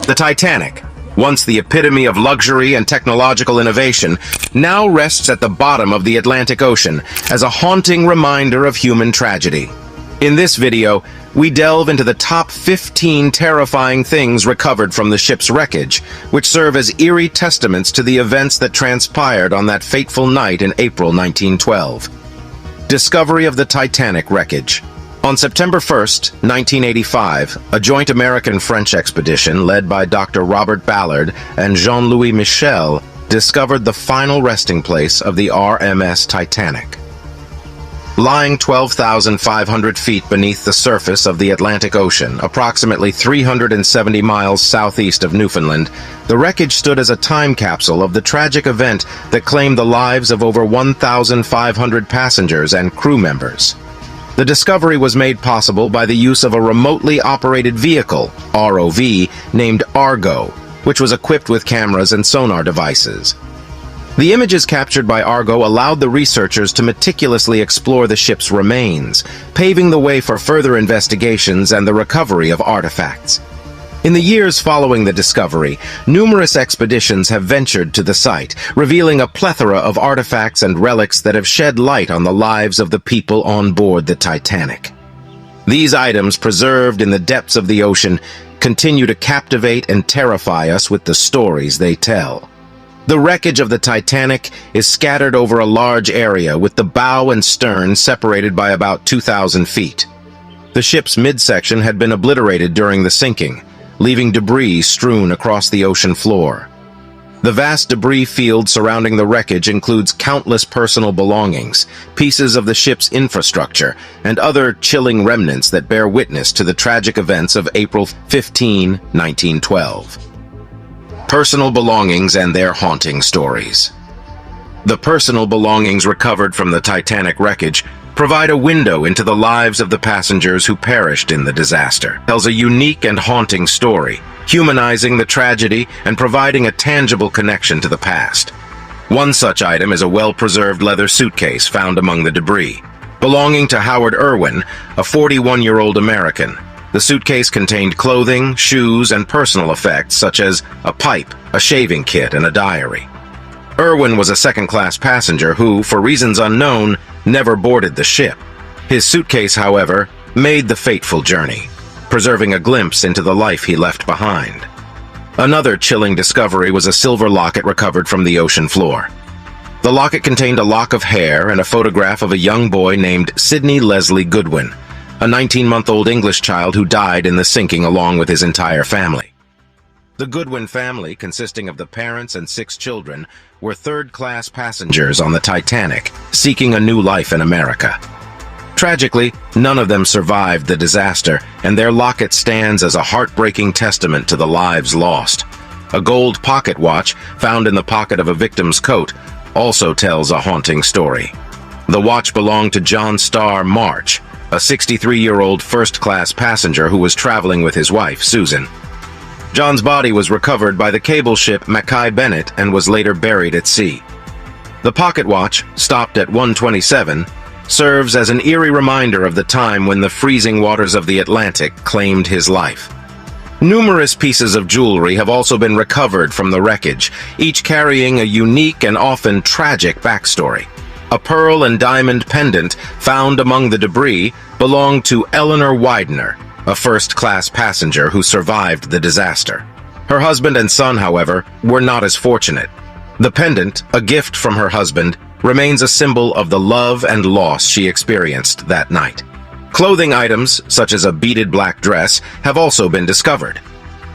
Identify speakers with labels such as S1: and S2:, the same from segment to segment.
S1: The Titanic, once the epitome of luxury and technological innovation, now rests at the bottom of the Atlantic Ocean as a haunting reminder of human tragedy. In this video, we delve into the top 15 terrifying things recovered from the ship's wreckage, which serve as eerie testaments to the events that transpired on that fateful night in April 1912. Discovery of the Titanic wreckage. On September 1st, 1985, a joint American-French expedition led by Dr. Robert Ballard and Jean-Louis Michel discovered the final resting place of the RMS Titanic. Lying 12,500 feet beneath the surface of the Atlantic Ocean, approximately 370 miles southeast of Newfoundland, the wreckage stood as a time capsule of the tragic event that claimed the lives of over 1,500 passengers and crew members. The discovery was made possible by the use of a remotely operated vehicle, ROV, named Argo, which was equipped with cameras and sonar devices. The images captured by Argo allowed the researchers to meticulously explore the ship's remains, paving the way for further investigations and the recovery of artifacts. In the years following the discovery, numerous expeditions have ventured to the site, revealing a plethora of artifacts and relics that have shed light on the lives of the people on board the Titanic. These items, preserved in the depths of the ocean, continue to captivate and terrify us with the stories they tell. The wreckage of the Titanic is scattered over a large area, with the bow and stern separated by about 2,000 feet. The ship's midsection had been obliterated during the sinking, leaving debris strewn across the ocean floor. The vast debris field surrounding the wreckage includes countless personal belongings, pieces of the ship's infrastructure, and other chilling remnants that bear witness to the tragic events of April 15, 1912. Personal belongings and their haunting stories. The personal belongings recovered from the Titanic wreckage provide a window into the lives of the passengers who perished in the disaster. It tells a unique and haunting story, humanizing the tragedy and providing a tangible connection to the past. One such item is a well-preserved leather suitcase found among the debris. Belonging to Howard Irwin, a 41-year-old American, the suitcase contained clothing, shoes, and personal effects such as a pipe, a shaving kit, and a diary. Irwin was a second-class passenger who, for reasons unknown, never boarded the ship. His suitcase, however, made the fateful journey, preserving a glimpse into the life he left behind. Another chilling discovery was a silver locket recovered from the ocean floor. The locket contained a lock of hair and a photograph of a young boy named Sidney Leslie Goodwin, a 19-month-old English child who died in the sinking along with his entire family. The Goodwin family, consisting of the parents and 6 children, were third-class passengers on the Titanic, seeking a new life in America. Tragically, none of them survived the disaster, and their locket stands as a heartbreaking testament to the lives lost. A gold pocket watch, found in the pocket of a victim's coat, also tells a haunting story. The watch belonged to John Starr March, a 63-year-old first-class passenger who was traveling with his wife, Susan. John's body was recovered by the cable ship Mackay Bennett and was later buried at sea. The pocket watch, stopped at 1:27, serves as an eerie reminder of the time when the freezing waters of the Atlantic claimed his life. Numerous pieces of jewelry have also been recovered from the wreckage, each carrying a unique and often tragic backstory. A pearl and diamond pendant found among the debris belonged to Eleanor Widener, a first-class passenger who survived the disaster. Her husband and son, however, were not as fortunate. The pendant, a gift from her husband, remains a symbol of the love and loss she experienced that night. Clothing items, such as a beaded black dress, have also been discovered.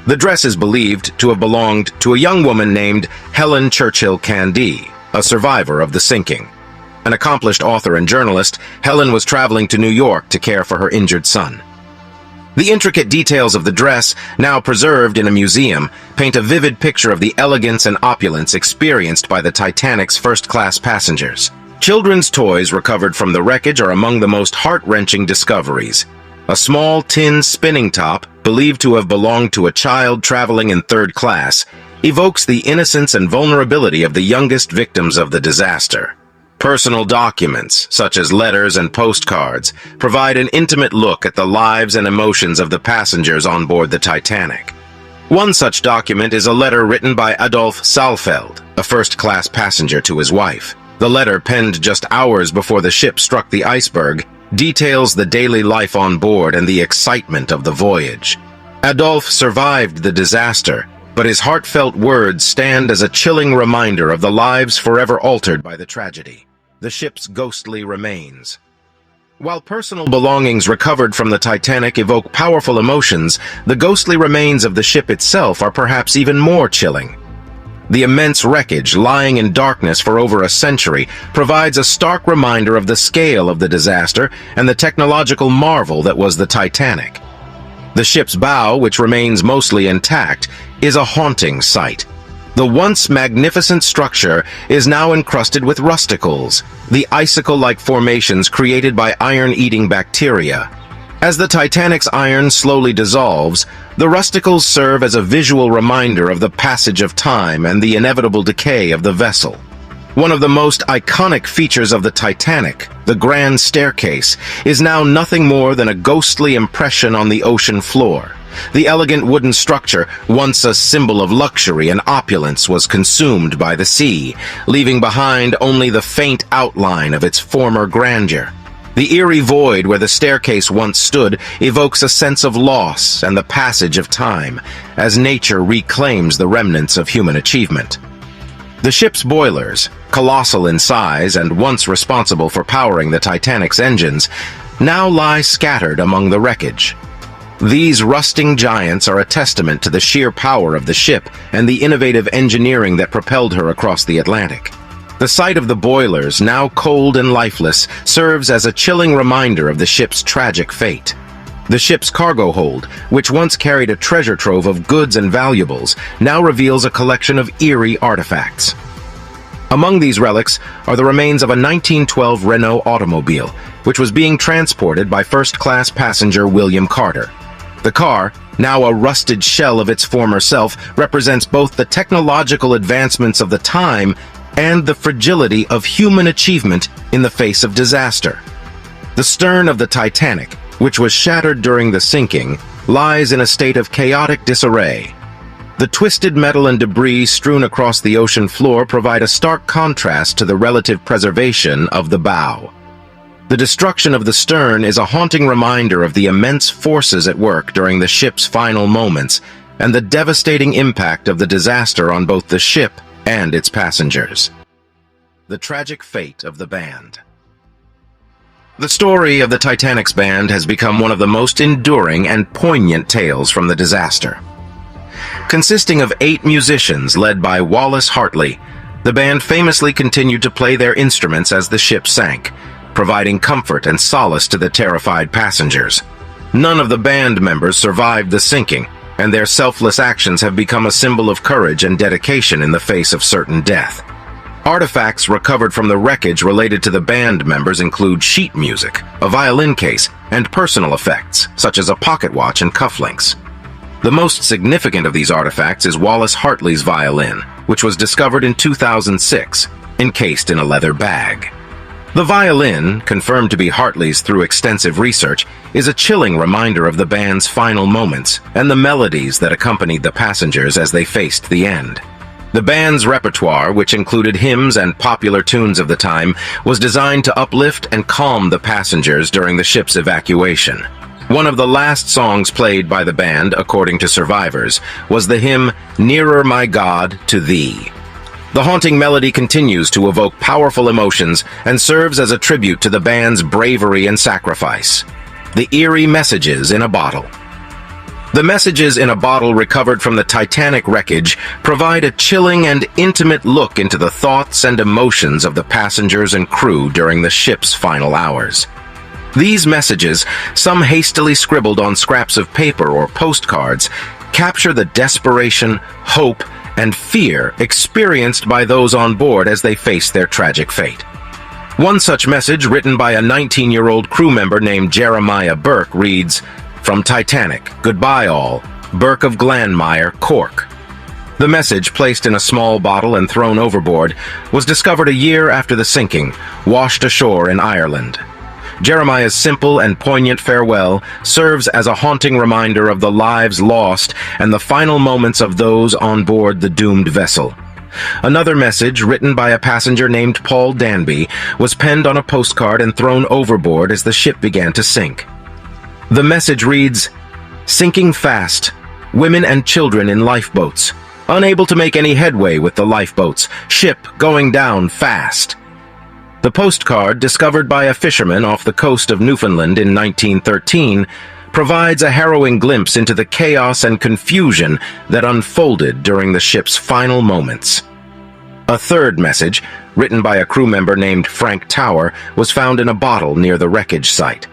S1: The dress is believed to have belonged to a young woman named Helen Churchill Candy, a survivor of the sinking. An accomplished author and journalist, Helen was traveling to New York to care for her injured son. The intricate details of the dress, now preserved in a museum, paint a vivid picture of the elegance and opulence experienced by the Titanic's first-class passengers. Children's toys recovered from the wreckage are among the most heart-wrenching discoveries. A small tin spinning top, believed to have belonged to a child traveling in third class, evokes the innocence and vulnerability of the youngest victims of the disaster. Personal documents, such as letters and postcards, provide an intimate look at the lives and emotions of the passengers on board the Titanic. One such document is a letter written by Adolf Saalfeld, a first-class passenger, to his wife. The letter, penned just hours before the ship struck the iceberg, details the daily life on board and the excitement of the voyage. Adolf survived the disaster, but his heartfelt words stand as a chilling reminder of the lives forever altered by the tragedy. The ship's ghostly remains. While personal belongings recovered from the Titanic evoke powerful emotions, the ghostly remains of the ship itself are perhaps even more chilling. The immense wreckage, lying in darkness for over a century, provides a stark reminder of the scale of the disaster and the technological marvel that was the Titanic. The ship's bow, which remains mostly intact, is a haunting sight. The once magnificent structure is now encrusted with rusticles, the icicle-like formations created by iron-eating bacteria. As the Titanic's iron slowly dissolves, the rusticles serve as a visual reminder of the passage of time and the inevitable decay of the vessel. One of the most iconic features of the Titanic, the grand staircase, is now nothing more than a ghostly impression on the ocean floor. The elegant wooden structure, once a symbol of luxury and opulence, was consumed by the sea, leaving behind only the faint outline of its former grandeur. The eerie void where the staircase once stood evokes a sense of loss and the passage of time, as nature reclaims the remnants of human achievement. The ship's boilers, colossal in size and once responsible for powering the Titanic's engines, now lie scattered among the wreckage. These rusting giants are a testament to the sheer power of the ship and the innovative engineering that propelled her across the Atlantic. The sight of the boilers, now cold and lifeless, serves as a chilling reminder of the ship's tragic fate. The ship's cargo hold, which once carried a treasure trove of goods and valuables, now reveals a collection of eerie artifacts. Among these relics are the remains of a 1912 Renault automobile, which was being transported by first-class passenger William Carter. The car, now a rusted shell of its former self, represents both the technological advancements of the time and the fragility of human achievement in the face of disaster. The stern of the Titanic, which was shattered during the sinking, lies in a state of chaotic disarray. The twisted metal and debris strewn across the ocean floor provide a stark contrast to the relative preservation of the bow. The destruction of the stern is a haunting reminder of the immense forces at work during the ship's final moments and the devastating impact of the disaster on both the ship and its passengers. The tragic fate of the band. The story of the Titanic's band has become one of the most enduring and poignant tales from the disaster. Consisting of 8 musicians led by Wallace Hartley, the band famously continued to play their instruments as the ship sank, providing comfort and solace to the terrified passengers. None of the band members survived the sinking, and their selfless actions have become a symbol of courage and dedication in the face of certain death. Artifacts recovered from the wreckage related to the band members include sheet music, a violin case, and personal effects, such as a pocket watch and cufflinks. The most significant of these artifacts is Wallace Hartley's violin, which was discovered in 2006, encased in a leather bag. The violin, confirmed to be Hartley's through extensive research, is a chilling reminder of the band's final moments and the melodies that accompanied the passengers as they faced the end. The band's repertoire, which included hymns and popular tunes of the time, was designed to uplift and calm the passengers during the ship's evacuation. One of the last songs played by the band, according to survivors, was the hymn "Nearer, My God, to Thee." The haunting melody continues to evoke powerful emotions and serves as a tribute to the band's bravery and sacrifice. The eerie messages in a bottle. The messages in a bottle recovered from the Titanic wreckage provide a chilling and intimate look into the thoughts and emotions of the passengers and crew during the ship's final hours. These messages, some hastily scribbled on scraps of paper or postcards, capture the desperation, hope, and fear experienced by those on board as they face their tragic fate. One such message, written by a 19-year-old crew member named Jeremiah Burke, reads, "From Titanic, goodbye all, Burke of Glanmire, Cork." The message, placed in a small bottle and thrown overboard, was discovered a year after the sinking, washed ashore in Ireland. Jeremiah's simple and poignant farewell serves as a haunting reminder of the lives lost and the final moments of those on board the doomed vessel. Another message, written by a passenger named Paul Danby, was penned on a postcard and thrown overboard as the ship began to sink. The message reads, "Sinking fast. Women and children in lifeboats. Unable to make any headway with the lifeboats. Ship going down fast." The postcard, discovered by a fisherman off the coast of Newfoundland in 1913, provides a harrowing glimpse into the chaos and confusion that unfolded during the ship's final moments. A third message, written by a crew member named Frank Tower, was found in a bottle near the wreckage site.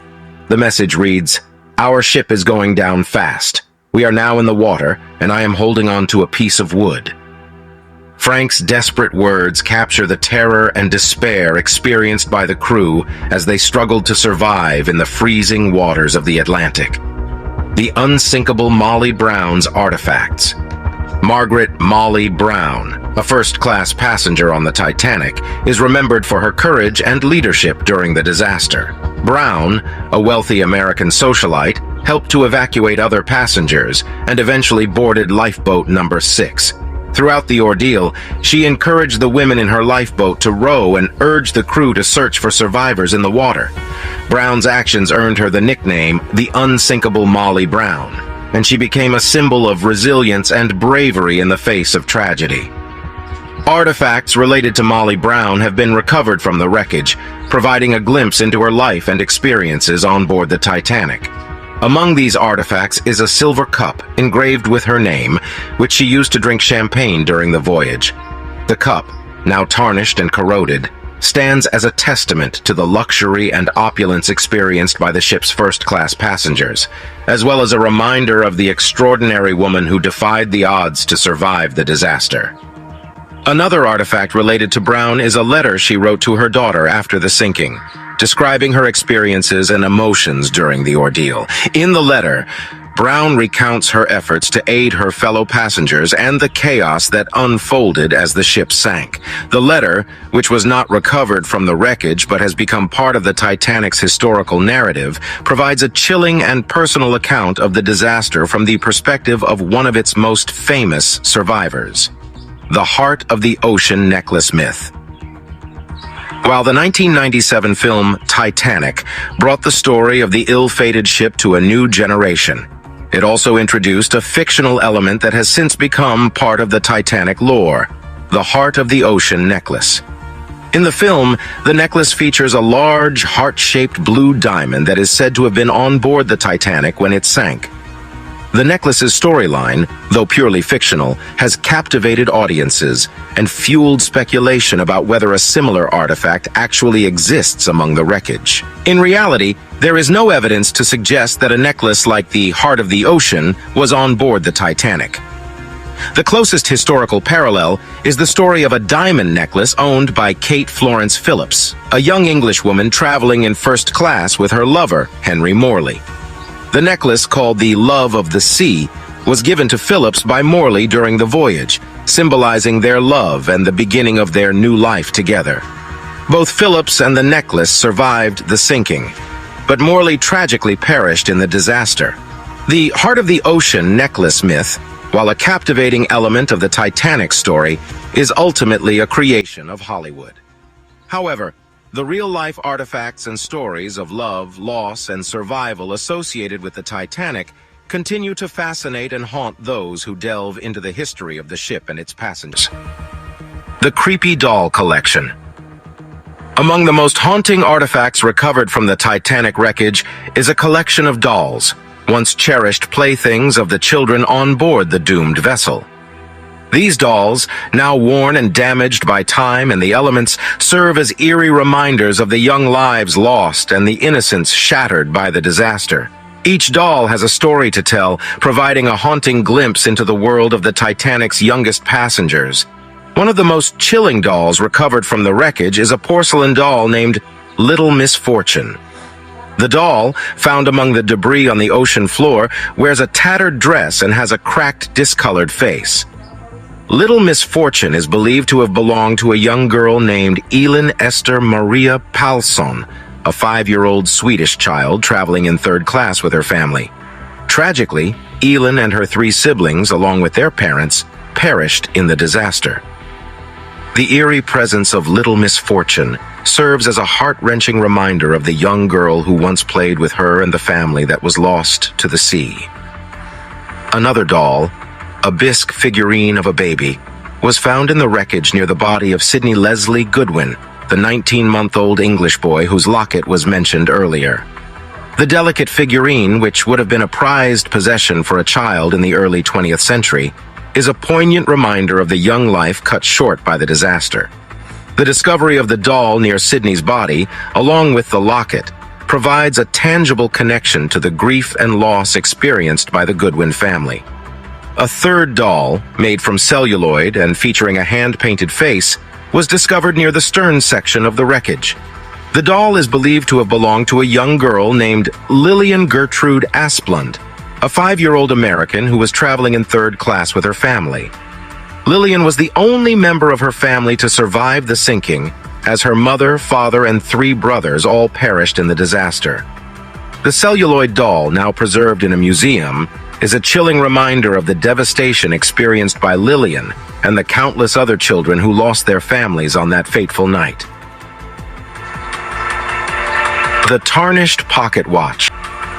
S1: The message reads, "Our ship is going down fast. We are now in the water, and I am holding on to a piece of wood." Frank's desperate words capture the terror and despair experienced by the crew as they struggled to survive in the freezing waters of the Atlantic. The unsinkable Molly Brown's artifacts. Margaret Molly Brown, a first-class passenger on the Titanic, is remembered for her courage and leadership during the disaster. Brown, a wealthy American socialite, helped to evacuate other passengers and eventually boarded lifeboat number 6. Throughout the ordeal, she encouraged the women in her lifeboat to row and urged the crew to search for survivors in the water. Brown's actions earned her the nickname the Unsinkable Molly Brown, and she became a symbol of resilience and bravery in the face of tragedy. Artifacts related to Molly Brown have been recovered from the wreckage, providing a glimpse into her life and experiences on board the Titanic. Among these artifacts is a silver cup engraved with her name, which she used to drink champagne during the voyage. The cup, now tarnished and corroded, stands as a testament to the luxury and opulence experienced by the ship's first-class passengers, as well as a reminder of the extraordinary woman who defied the odds to survive the disaster. Another artifact related to Brown is a letter she wrote to her daughter after the sinking, describing her experiences and emotions during the ordeal. In the letter, Brown recounts her efforts to aid her fellow passengers and the chaos that unfolded as the ship sank. The letter, which was not recovered from the wreckage but has become part of the Titanic's historical narrative, provides a chilling and personal account of the disaster from the perspective of one of its most famous survivors. The Heart of the Ocean necklace myth. While the 1997 film Titanic brought the story of the ill-fated ship to a new generation, it also introduced a fictional element that has since become part of the Titanic lore, the Heart of the Ocean necklace. In the film, the necklace features a large, heart-shaped blue diamond that is said to have been on board the Titanic when it sank. The necklace's storyline, though purely fictional, has captivated audiences and fueled speculation about whether a similar artifact actually exists among the wreckage. In reality, there is no evidence to suggest that a necklace like the Heart of the Ocean was on board the Titanic. The closest historical parallel is the story of a diamond necklace owned by Kate Florence Phillips, a young Englishwoman traveling in first class with her lover, Henry Morley. The necklace, called the Love of the Sea, was given to Phillips by Morley during the voyage, symbolizing their love and the beginning of their new life together. Both Phillips and the necklace survived the sinking, but Morley tragically perished in the disaster. The Heart of the Ocean necklace myth, while a captivating element of the Titanic story, is ultimately a creation of Hollywood. However, the real-life artifacts and stories of love, loss, and survival associated with the Titanic continue to fascinate and haunt those who delve into the history of the ship and its passengers. The Creepy Doll Collection. Among the most haunting artifacts recovered from the Titanic wreckage is a collection of dolls, once cherished playthings of the children on board the doomed vessel. These dolls, now worn and damaged by time and the elements, serve as eerie reminders of the young lives lost and the innocence shattered by the disaster. Each doll has a story to tell, providing a haunting glimpse into the world of the Titanic's youngest passengers. One of the most chilling dolls recovered from the wreckage is a porcelain doll named Little Miss Fortune. The doll, found among the debris on the ocean floor, wears a tattered dress and has a cracked, discolored face. Little Miss Fortune is believed to have belonged to a young girl named Elin Esther Maria Palsson, a 5-year-old Swedish child traveling in third class with her family. Tragically, Elin and her 3 siblings, along with their parents, perished in the disaster. The eerie presence of little misfortune serves as a heart-wrenching reminder of the young girl who once played with her and the family that was lost to the sea. Another doll, a bisque figurine of a baby, was found in the wreckage near the body of Sidney Leslie Goodwin, the 19-month-old English boy whose locket was mentioned earlier. The delicate figurine, which would have been a prized possession for a child in the early 20th century, is a poignant reminder of the young life cut short by the disaster. The discovery of the doll near Sidney's body, along with the locket, provides a tangible connection to the grief and loss experienced by the Goodwin family. A third doll, made from celluloid and featuring a hand-painted face, was discovered near the stern section of the wreckage. The doll is believed to have belonged to a young girl named Lillian Gertrude Asplund, a 5-year-old American who was traveling in third class with her family. Lillian was the only member of her family to survive the sinking, as her mother, father, and 3 brothers all perished in the disaster. The celluloid doll, now preserved in a museum, is a chilling reminder of the devastation experienced by Lillian and the countless other children who lost their families on that fateful night. The tarnished pocket watch.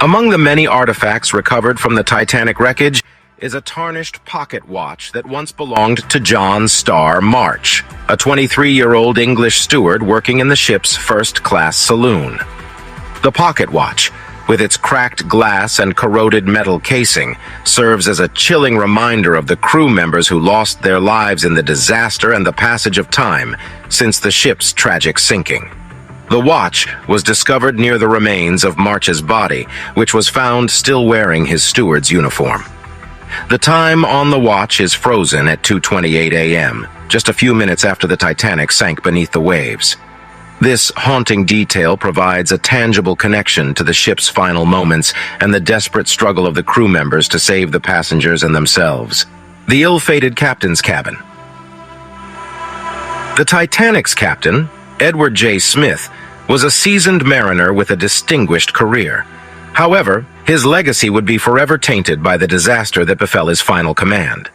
S1: Among the many artifacts recovered from the Titanic wreckage is a tarnished pocket watch that once belonged to John Starr March, a 23-year-old English steward working in the ship's first-class saloon. The pocket watch, with its cracked glass and corroded metal casing, serves as a chilling reminder of the crew members who lost their lives in the disaster and the passage of time since the ship's tragic sinking. The watch was discovered near the remains of March's body, which was found still wearing his steward's uniform. The time on the watch is frozen at 2:28 a.m., just a few minutes after the Titanic sank beneath the waves. This haunting detail provides a tangible connection to the ship's final moments and the desperate struggle of the crew members to save the passengers and themselves. The ill-fated captain's cabin. The Titanic's captain, Edward J. Smith, was a seasoned mariner with a distinguished career. However, his legacy would be forever tainted by the disaster that befell his final command.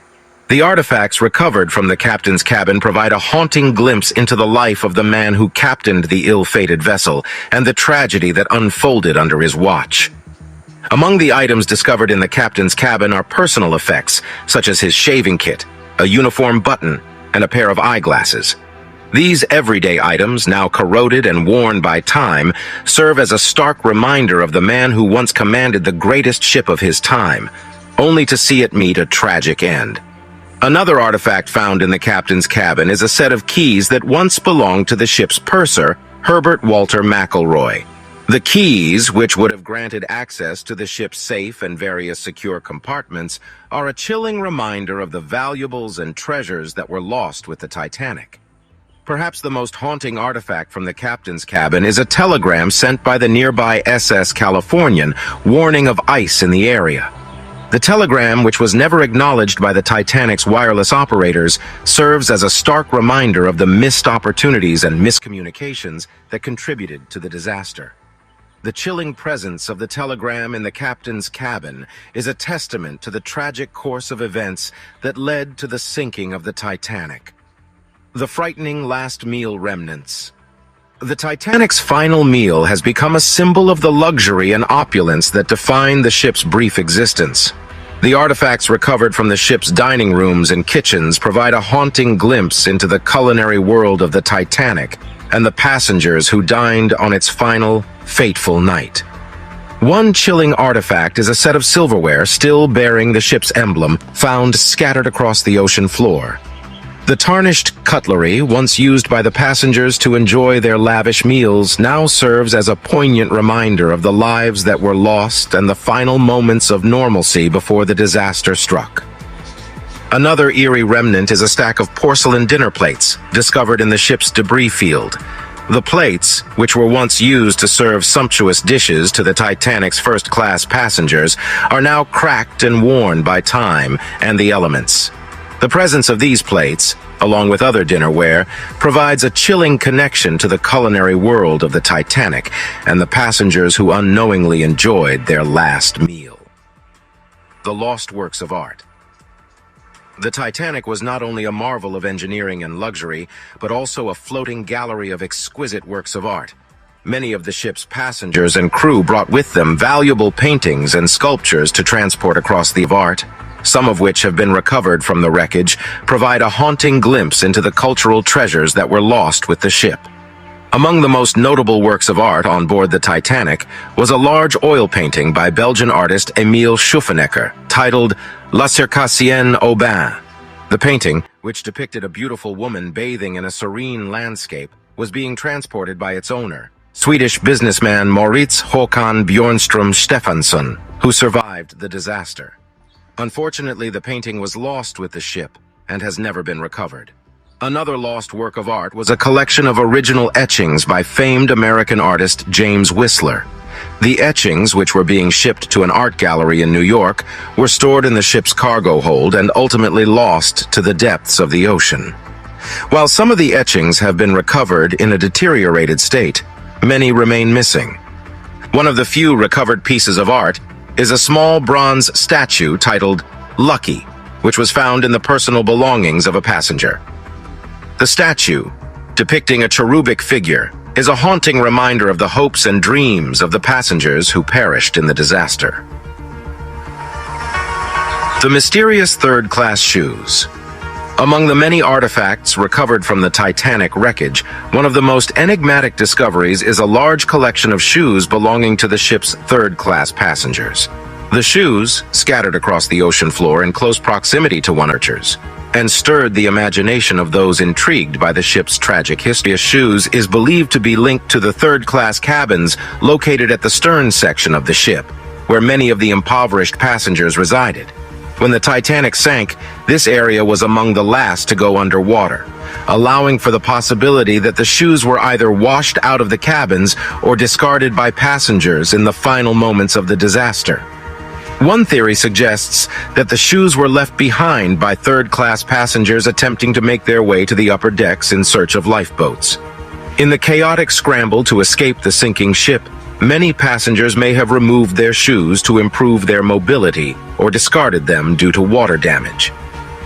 S1: The artifacts recovered from the captain's cabin provide a haunting glimpse into the life of the man who captained the ill-fated vessel and the tragedy that unfolded under his watch. Among the items discovered in the captain's cabin are personal effects, such as his shaving kit, a uniform button, and a pair of eyeglasses. These everyday items, now corroded and worn by time, serve as a stark reminder of the man who once commanded the greatest ship of his time, only to see it meet a tragic end. Another artifact found in the captain's cabin is a set of keys that once belonged to the ship's purser, Herbert Walter McElroy. The keys, which would have granted access to the ship's safe and various secure compartments, are a chilling reminder of the valuables and treasures that were lost with the Titanic. Perhaps the most haunting artifact from the captain's cabin is a telegram sent by the nearby SS Californian, warning of ice in the area. The telegram, which was never acknowledged by the Titanic's wireless operators, serves as a stark reminder of the missed opportunities and miscommunications that contributed to the disaster. The chilling presence of the telegram in the captain's cabin is a testament to the tragic course of events that led to the sinking of the Titanic. The frightening last meal remnants. The Titanic's final meal has become a symbol of the luxury and opulence that define the ship's brief existence. The artifacts recovered from the ship's dining rooms and kitchens provide a haunting glimpse into the culinary world of the Titanic and the passengers who dined on its final, fateful night. One chilling artifact is a set of silverware still bearing the ship's emblem, found scattered across the ocean floor. The tarnished cutlery, once used by the passengers to enjoy their lavish meals, now serves as a poignant reminder of the lives that were lost and the final moments of normalcy before the disaster struck. Another eerie remnant is a stack of porcelain dinner plates discovered in the ship's debris field. The plates, which were once used to serve sumptuous dishes to the Titanic's first-class passengers, are now cracked and worn by time and the elements. The presence of these plates, along with other dinnerware, provides a chilling connection to the culinary world of the Titanic and the passengers who unknowingly enjoyed their last meal. The lost works of art. The Titanic was not only a marvel of engineering and luxury, but also a floating gallery of exquisite works of art. Many of the ship's passengers and crew brought with them valuable paintings and sculptures to transport across the art, some of which have been recovered from the wreckage, provide a haunting glimpse into the cultural treasures that were lost with the ship. Among the most notable works of art on board the Titanic was a large oil painting by Belgian artist Emile Schuffenecker, titled La Circassienne au Bain. The painting, which depicted a beautiful woman bathing in a serene landscape, was being transported by its owner, Swedish businessman Moritz Håkan Björnström Stefansson, who survived the disaster. Unfortunately, the painting was lost with the ship and has never been recovered. Another lost work of art was a collection of original etchings by famed American artist James Whistler. The etchings, which were being shipped to an art gallery in New York, were stored in the ship's cargo hold and ultimately lost to the depths of the ocean. While some of the etchings have been recovered in a deteriorated state, many remain missing. One of the few recovered pieces of art is a small bronze statue titled Lucky, which was found in the personal belongings of a passenger. The statue, depicting a cherubic figure, is a haunting reminder of the hopes and dreams of the passengers who perished in the disaster. The mysterious third-class shoes. Among the many artifacts recovered from the Titanic wreckage, one of the most enigmatic discoveries is a large collection of shoes belonging to the ship's third-class passengers. The shoes, scattered across the ocean floor in close proximity to one another, and stirred the imagination of those intrigued by the ship's tragic history. The shoes is believed to be linked to the third-class cabins located at the stern section of the ship, where many of the impoverished passengers resided. When the Titanic sank, this area was among the last to go underwater, allowing for the possibility that the shoes were either washed out of the cabins or discarded by passengers in the final moments of the disaster. One theory suggests that the shoes were left behind by third-class passengers attempting to make their way to the upper decks in search of lifeboats. In the chaotic scramble to escape the sinking ship, many passengers may have removed their shoes to improve their mobility or discarded them due to water damage.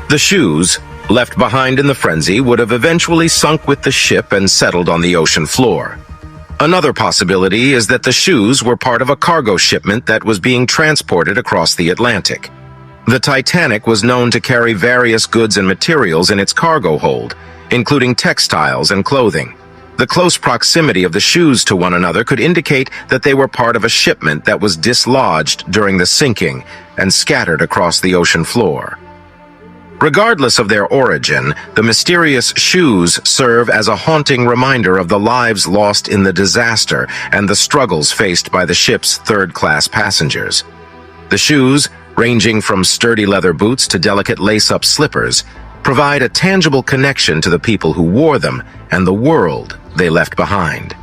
S1: The shoes, left behind in the frenzy, would have eventually sunk with the ship and settled on the ocean floor. Another possibility is that the shoes were part of a cargo shipment that was being transported across the Atlantic. The Titanic was known to carry various goods and materials in its cargo hold, including textiles and clothing. The close proximity of the shoes to one another could indicate that they were part of a shipment that was dislodged during the sinking and scattered across the ocean floor. Regardless of their origin, the mysterious shoes serve as a haunting reminder of the lives lost in the disaster and the struggles faced by the ship's third-class passengers. The shoes, ranging from sturdy leather boots to delicate lace-up slippers, provide a tangible connection to the people who wore them and the world they left behind.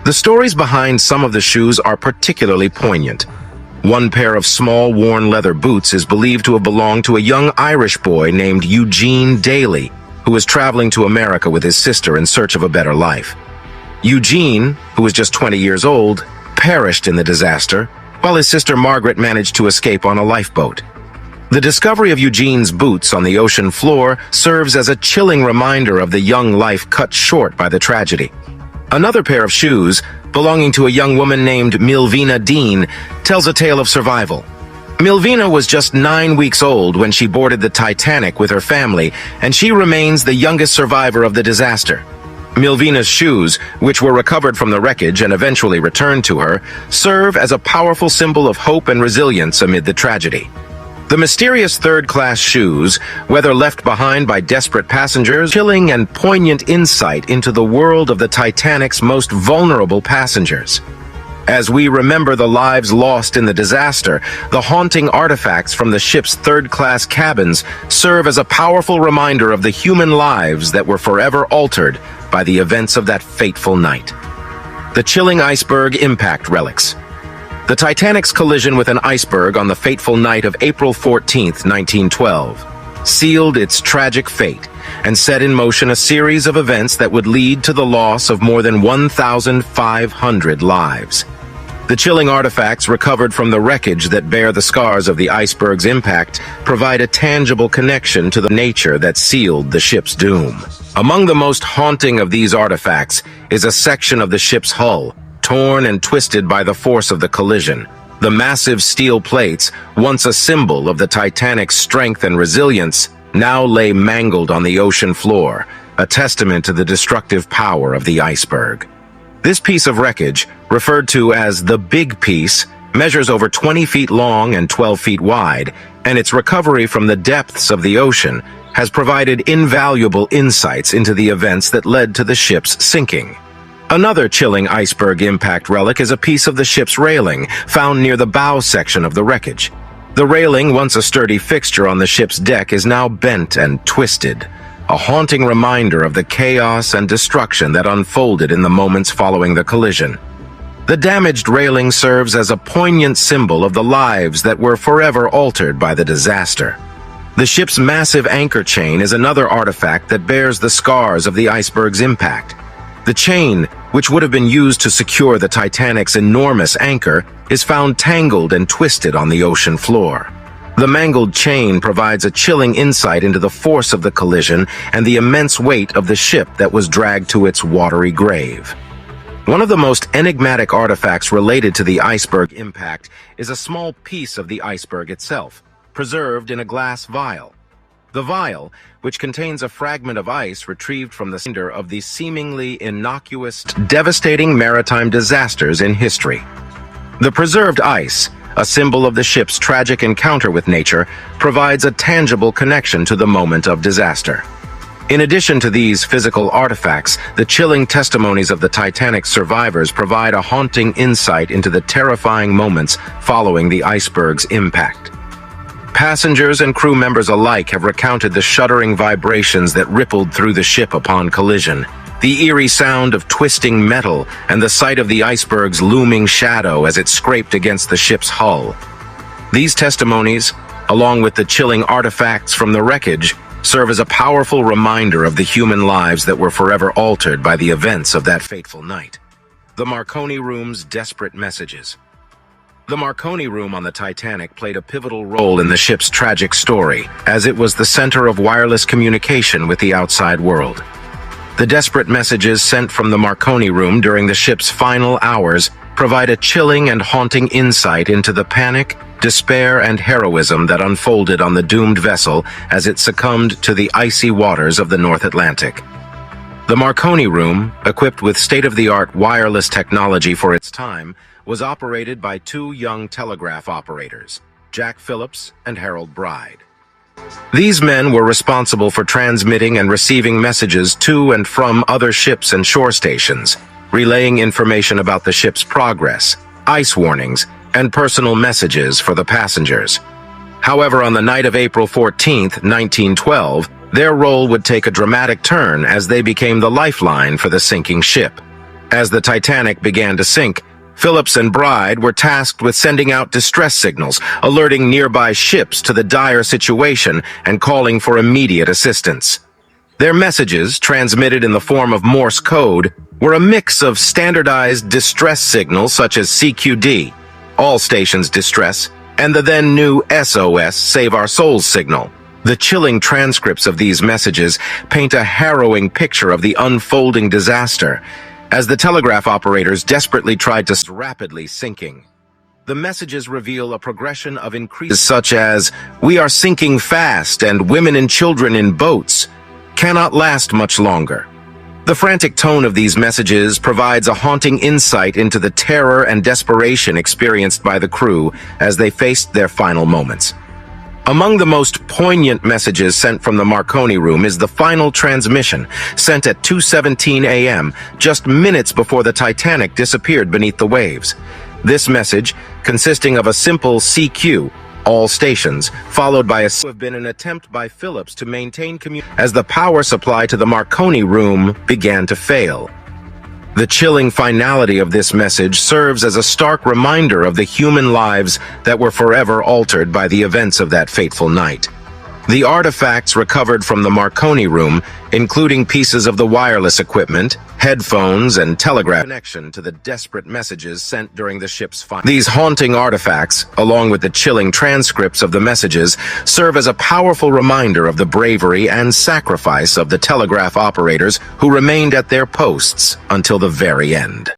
S1: The stories behind some of the shoes are particularly poignant. One pair of small, worn leather boots is believed to have belonged to a young Irish boy named Eugene Daly, who was traveling to America with his sister in search of a better life. Eugene, who was just 20 years old, perished in the disaster, while his sister Margaret managed to escape on a lifeboat. The discovery of Eugene's boots on the ocean floor serves as a chilling reminder of the young life cut short by the tragedy. Another pair of shoes, belonging to a young woman named Milvina Dean, tells a tale of survival. Milvina was just 9 weeks old when she boarded the Titanic with her family, and she remains the youngest survivor of the disaster. Milvina's shoes, which were recovered from the wreckage and eventually returned to her, serve as a powerful symbol of hope and resilience amid the tragedy. The mysterious third-class shoes, whether left behind by desperate passengers, chilling and poignant insight into the world of the Titanic's most vulnerable passengers. As we remember the lives lost in the disaster, the haunting artifacts from the ship's third-class cabins serve as a powerful reminder of the human lives that were forever altered by the events of that fateful night. The chilling iceberg impact relics. The Titanic's collision with an iceberg on the fateful night of April 14, 1912, sealed its tragic fate, and set in motion a series of events that would lead to the loss of more than 1,500 lives. The chilling artifacts recovered from the wreckage that bear the scars of the iceberg's impact provide a tangible connection to the nature that sealed the ship's doom. Among the most haunting of these artifacts is a section of the ship's hull, torn and twisted by the force of the collision. The massive steel plates, once a symbol of the Titanic's strength and resilience, now lay mangled on the ocean floor, a testament to the destructive power of the iceberg. This piece of wreckage, referred to as the Big Piece, measures over 20 feet long and 12 feet wide, and its recovery from the depths of the ocean has provided invaluable insights into the events that led to the ship's sinking. Another chilling iceberg impact relic is a piece of the ship's railing, found near the bow section of the wreckage. The railing, once a sturdy fixture on the ship's deck, is now bent and twisted, a haunting reminder of the chaos and destruction that unfolded in the moments following the collision. The damaged railing serves as a poignant symbol of the lives that were forever altered by the disaster. The ship's massive anchor chain is another artifact that bears the scars of the iceberg's impact. The chain, which would have been used to secure the Titanic's enormous anchor, is found tangled and twisted on the ocean floor. The mangled chain provides a chilling insight into the force of the collision and the immense weight of the ship that was dragged to its watery grave. One of the most enigmatic artifacts related to the iceberg impact is a small piece of the iceberg itself, preserved in a glass vial. The vial, which contains a fragment of ice retrieved from the center of the seemingly innocuous, devastating maritime disasters in history. The preserved ice, a symbol of the ship's tragic encounter with nature, provides a tangible connection to the moment of disaster. In addition to these physical artifacts, the chilling testimonies of the Titanic's survivors provide a haunting insight into the terrifying moments following the iceberg's impact. Passengers and crew members alike have recounted the shuddering vibrations that rippled through the ship upon collision, the eerie sound of twisting metal, and the sight of the iceberg's looming shadow as it scraped against the ship's hull. These testimonies, along with the chilling artifacts from the wreckage, serve as a powerful reminder of the human lives that were forever altered by the events of that fateful night. The Marconi Room's desperate messages. The Marconi Room on the Titanic played a pivotal role in the ship's tragic story, as it was the center of wireless communication with the outside world. The desperate messages sent from the Marconi Room during the ship's final hours provide a chilling and haunting insight into the panic, despair, and heroism that unfolded on the doomed vessel as it succumbed to the icy waters of the North Atlantic. The Marconi Room, equipped with state-of-the-art wireless technology for its time, was operated by two young telegraph operators, Jack Phillips and Harold Bride. These men were responsible for transmitting and receiving messages to and from other ships and shore stations, relaying information about the ship's progress, ice warnings, and personal messages for the passengers. However, on the night of April 14, 1912, their role would take a dramatic turn as they became the lifeline for the sinking ship. As the Titanic began to sink, Phillips and Bride were tasked with sending out distress signals, alerting nearby ships to the dire situation and calling for immediate assistance. Their messages, transmitted in the form of Morse code, were a mix of standardized distress signals such as CQD, all stations distress, and the then new SOS, Save Our Souls signal. The chilling transcripts of these messages paint a harrowing picture of the unfolding disaster, as the telegraph operators desperately tried to rapidly sinking. The messages reveal a progression of increases such as, "We are sinking fast and women and children in boats cannot last much longer." The frantic tone of these messages provides a haunting insight into the terror and desperation experienced by the crew as they faced their final moments. Among the most poignant messages sent from the Marconi Room is the final transmission, sent at 2:17 a.m., just minutes before the Titanic disappeared beneath the waves. This message, consisting of a simple CQ, all stations, followed by have been an attempt by Phillips to maintain communication as the power supply to the Marconi Room began to fail. The chilling finality of this message serves as a stark reminder of the human lives that were forever altered by the events of that fateful night. The artifacts recovered from the Marconi room, including pieces of the wireless equipment, headphones, and telegraph connection to the desperate messages sent during the ship's fire. These haunting artifacts, along with the chilling transcripts of the messages, serve as a powerful reminder of the bravery and sacrifice of the telegraph operators who remained at their posts until the very end.